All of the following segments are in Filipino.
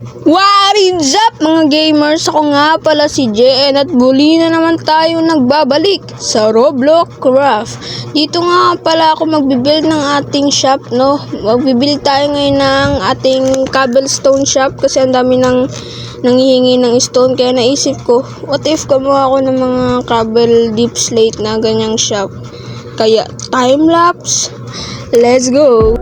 What is up mga gamers? Ako nga pala si JN at muli na naman tayo nagbabalik sa Roblox Craft. Dito nga pala ako magbibuild ng ating shop, no? Magbibuild tayo ngayon ng ating cobblestone shop kasi ang dami nang nanghihingi ng stone. Kaya naisip ko, what if gumawa ako ng mga cobble deep slate na ganyang shop? Kaya time lapse, let's go!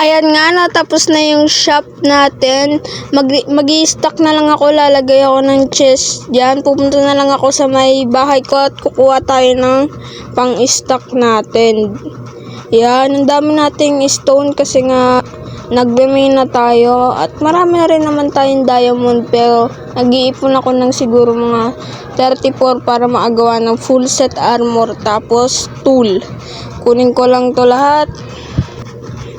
Ayan nga, natapos na yung shop natin. Mag-i-stock na lang ako, lalagay ako ng chest dyan. Pupunta na lang ako sa may bahay ko at kukuha tayo ng pang-stock natin. Yan, ang dami nating stone kasi nga nagbe-main na tayo. At marami na rin naman tayong diamond, pero nag-iipon ako ng siguro mga 34 para maagawa ng full set armor. Tapos tool. Kunin ko lang to lahat.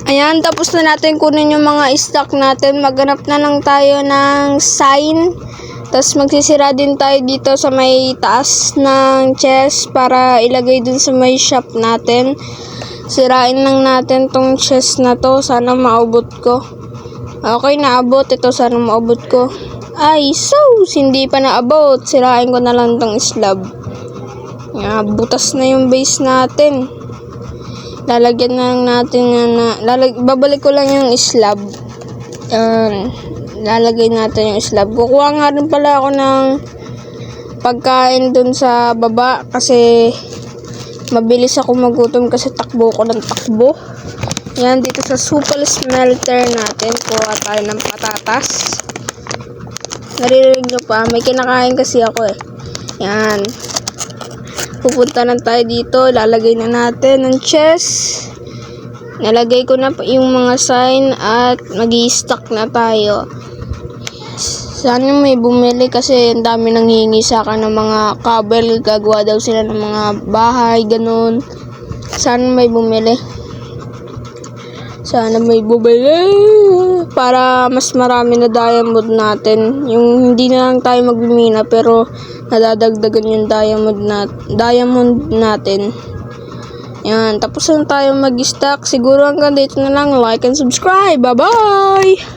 Ayan, tapos na natin kunin yung mga stock natin. Maghanap na lang tayo ng sign. Tapos magsisira din tayo dito sa may taas ng chest para ilagay dun sa may shop natin. Sirain lang natin tong chest na to. Sana maabot ko. Okay, naabot. Ito, sana maabot ko. Ay, hindi pa naabot. Sirain ko na lang tong slab. Butas na yung base natin. Lalagyan na lang natin babalik ko lang yung slab. Yan. Lalagay natin yung slab. Kukuha nga rin pala ako ng pagkain dun sa baba kasi mabilis ako magutom kasi takbo ko ng takbo. Yan, dito sa supal smelter natin, kuha tayo ng patatas. Naririnig nyo pa, may kinakain kasi ako eh. Yan. Pupunta na tayo dito, lalagay na natin ng chest. Nalagay ko na yung mga sign at mag-i-stock na tayo. Sana may bumili kasi ang dami nang hihingi sa akin ng mga kabel. Gagawa daw sila ng mga bahay, ganun. Sana may bumili. Sana may bumili. Para mas marami na diamond natin. Yung hindi na lang tayo magmimina pero nadadagdagan yung diamond natin. Yan, tapos na tayo mag-stack. Siguro hanggang dito na lang. Like and subscribe. Bye-bye!